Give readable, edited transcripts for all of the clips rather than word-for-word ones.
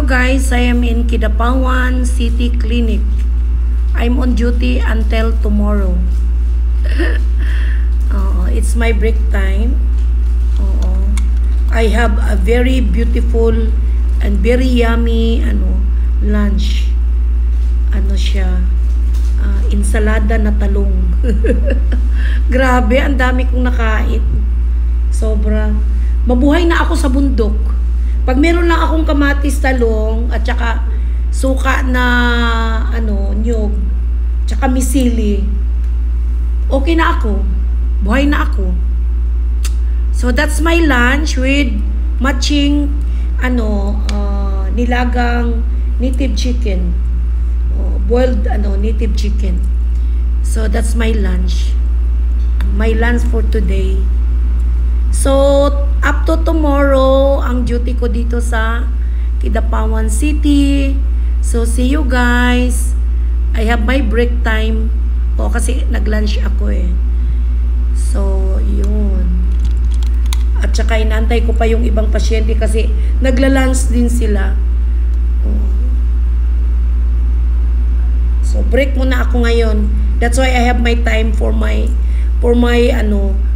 guys, I am in Kidapawan City Clinic. I'm on duty until tomorrow. It's my break time. I have a very beautiful and very yummy lunch. Insalada na talong. Grabe, ang dami kong nakain. Sobra. Mabuhay na ako sa bundok. Pag meron lang akong kamatis, talong, at saka suka na nyog, tsaka misili, okay na ako. Buhay na ako. So that's my lunch with matching nilagang native chicken. Boiled native chicken. So that's my lunch. My lunch for today. So up to tomorrow ang duty ko dito sa Kidapawan City. So see you guys. I have my break time. Kasi nag-lunch ako eh. So yun. At saka inantay ko pa yung ibang pasyente kasi nagla-lunch din sila. So break muna ako ngayon. That's why I have my time for my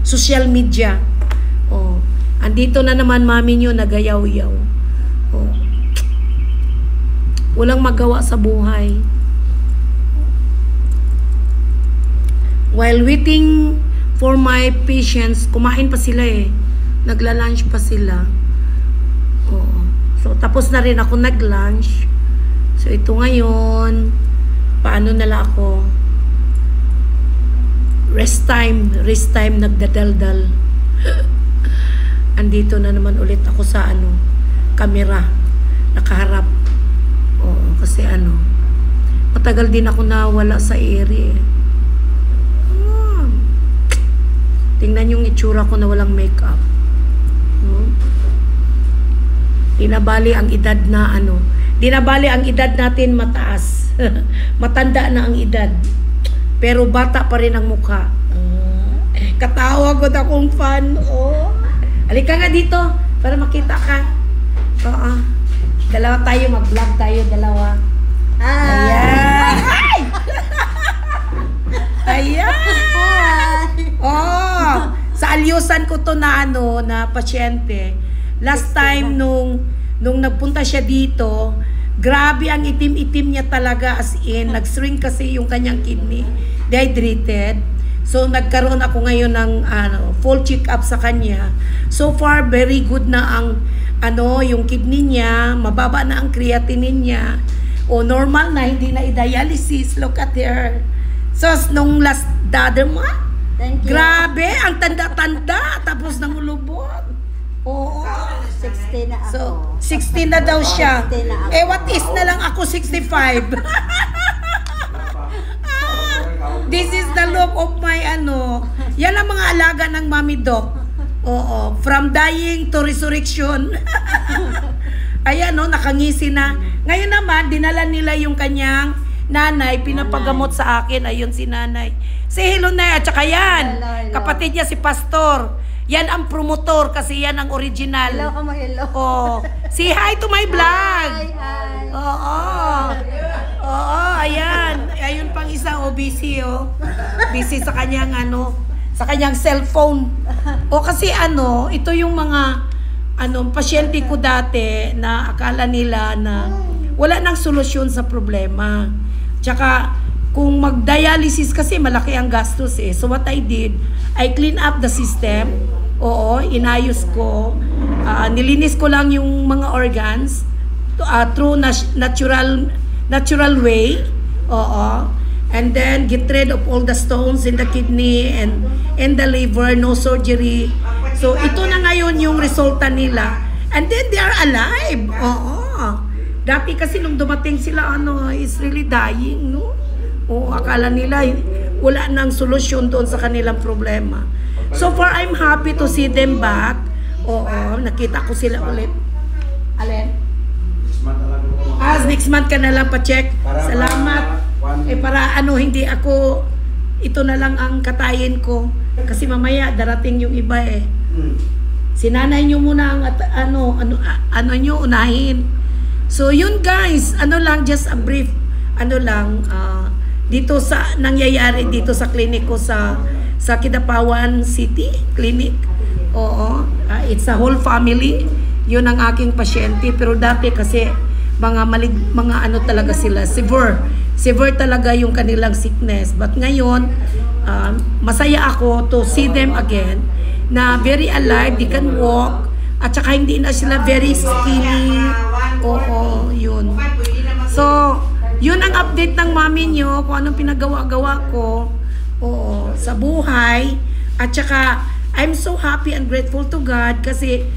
social media. Andito na naman mami nyo nagayaw-yaw. Walang magawa sa buhay. While waiting for my patients, kumain pa sila eh. Nagla-lunch pa sila. So tapos na rin ako nag-lunch. So ito ngayon, paano nala ako? Rest time, nagdadaldal. Andito na naman ulit ako sa camera, nakaharap. Kasi matagal din ako nawala sa area. Tingnan yung itsura ko na walang makeup. Dinabali ang edad na dinabali ang edad natin mataas. Matanda na ang edad. Pero bata pa rin ang mukha. Katawa ko na akong fan. Halika nga dito para makita ka. Dalawa tayo, mag-vlog tayo, dalawa. Ayan. Ayan. Sa alyusan ko to na na pasyente. Last time nung nagpunta siya dito, grabe ang itim-itim niya talaga, as in, nag-shrink kasi yung kanyang kidney, dehydrated. So nagkaroon ako ngayon ng full check-up sa kanya. So far very good na ang yung kidney niya, mababa na ang creatinine niya. Normal na, hindi na i-dialysis. Look at her. So nung last other month, grabe, ang tanda-tanda tapos nang ulubot. 60 na ako. So 60 na daw siya. What is na lang ako 65. This is the look of my yan ang mga alaga ng Mami Doc. From dying to resurrection. Ayan nakangisi na. Ngayon naman, dinala nila yung kanyang nanay, pinapagamot sa akin. Ayun si nanay. Say hello na, at saka yan. Hello. Kapatid niya si Pastor. Yan ang promotor kasi yan ang original. Hello ka mo, hello. Say hi to my vlog. Hi. Ayan. Ayun pang isa, busy, busy sa kanyang sa kanyang cellphone. Kasi ito yung mga pasyente ko dati na akala nila na wala nang solusyon sa problema. Tsaka kung mag-dialysis kasi malaki ang gastos eh. So what I did, I clean up the system. Inayos ko. Nilinis ko lang yung mga organs through natural way. And then get rid of all the stones in the kidney and the liver, no surgery. So ito na ngayon yung resulta nila. And then they are alive. Dati kasi nung dumating sila is really dying, no? Akala nila wala nang solusyon doon sa kanilang problema. So far I'm happy to see them back. Nakita ko sila ulit. Alin? Next month ka na lang pa-check. Salamat. Para hindi ako, ito na lang ang katayin ko. Kasi mamaya darating yung iba eh. Sinanay nyo muna ang nyo unahin. So yun guys, ano lang, just a brief, ano lang, dito sa nangyayari dito sa clinic ko sa Kidapawan City Clinic. Oo, it's a whole family. Yun ang aking pasyente, pero dati kasi mga ano talaga sila, severe talaga yung kanilang sickness. But ngayon, masaya ako to see them again na very alive, they can walk, at saka hindi na sila very skinny. Oo, yun. So, yun ang update ng mami nyo kung anong pinagawa-gawa ko, oo, sa buhay. At saka I'm so happy and grateful to God kasi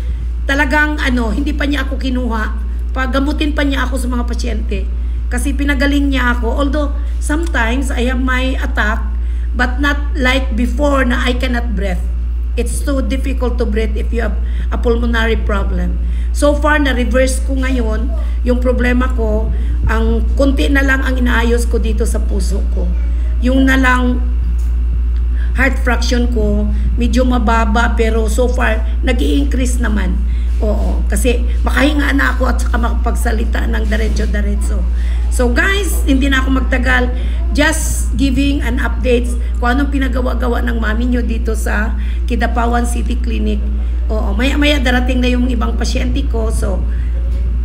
talagang hindi pa niya ako kinuha. Pagamutin pa niya ako sa mga pasyente. Kasi pinagaling niya ako. Although sometimes I have my attack, but not like before na I cannot breathe. It's so difficult to breathe if you have a pulmonary problem. So far, na-reverse ko ngayon yung problema ko. Ang konti na lang ang inaayos ko dito sa puso ko. Yung na lang heart fraction ko, medyo mababa, pero so far, nag-i-increase naman. Oo, kasi makahinga na ako at saka makapagsalita ng diretso-diretso. So guys, hindi na ako magtagal. Just giving an update kung anong pinagawa-gawa ng mami nyo dito sa Kidapawan City Clinic. Oo, maya-maya darating na yung ibang pasyente ko. So,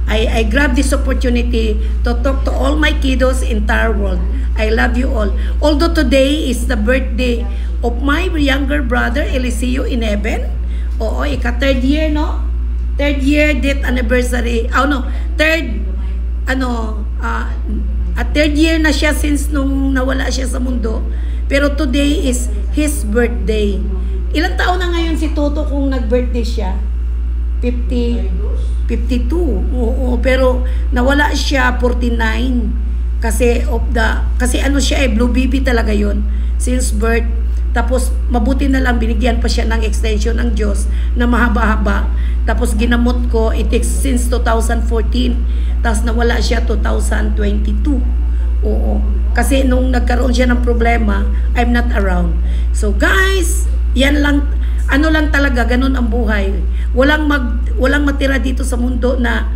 I grab this opportunity to talk to all my kiddos in entire world. I love you all. Although today is the birthday of my younger brother, Eliseo in heaven. Oo, third year, no? Third year death anniversary. Third year na siya since nung nawala siya sa mundo. Pero today is his birthday. Ilang taon na ngayon si Toto kung nag-birthday siya? 52. Oo, pero nawala siya 49 kasi ano siya blue baby talaga yon since birth. Tapos mabuti na lang binigyan pa siya ng extension ng Diyos na mahaba-haba. Tapos ginamot ko since 2014. Tapos nawala siya 2022. Oo. Kasi nung nagkaroon siya ng problema, I'm not around. So guys, yan lang, ano lang talaga, ganun ang buhay. Walang matira dito sa mundo na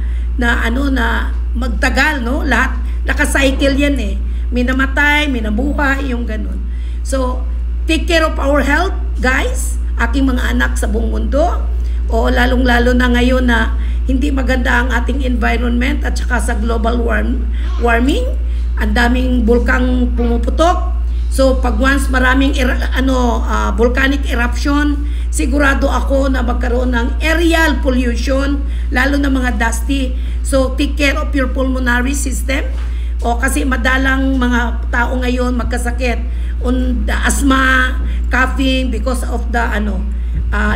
magtagal, no? Lahat naka-cycle yan eh. Minamatay, minabuhay, yung ganun. So, take care of our health, guys. Aking mga anak sa buong mundo. O lalong-lalo na ngayon na hindi maganda ang ating environment at saka sa global warming. Ang daming bulkang pumuputok. So pag once maraming volcanic eruption, sigurado ako na magkaroon ng aerial pollution, lalo na mga dusty. So take care of your pulmonary system. O kasi madalang mga tao ngayon magkasakit on the asthma, coughing because of the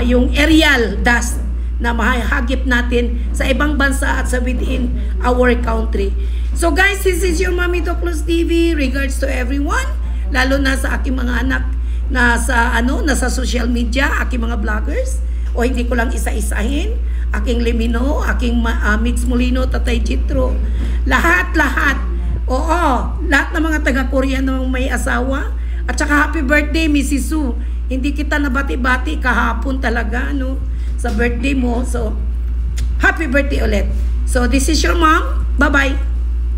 yung aerial dust na mahahagip natin sa ibang bansa at sa within our country. So guys, this is your Mommy Doclos TV. Regards to everyone, lalo na sa aking mga anak na sa social media, aking mga vloggers, o hindi ko lang isa-isahin, aking Limino, aking Mix Molino, Tatay Jitro, lahat. Oo, lahat ng mga taga-Korea na may asawa. At saka happy birthday, Mrs. Sue. Hindi kita nabati-bati kahapon talaga, sa birthday mo. So, happy birthday ulit. So, this is your mom. Bye-bye.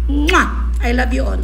Mwah! I love you all.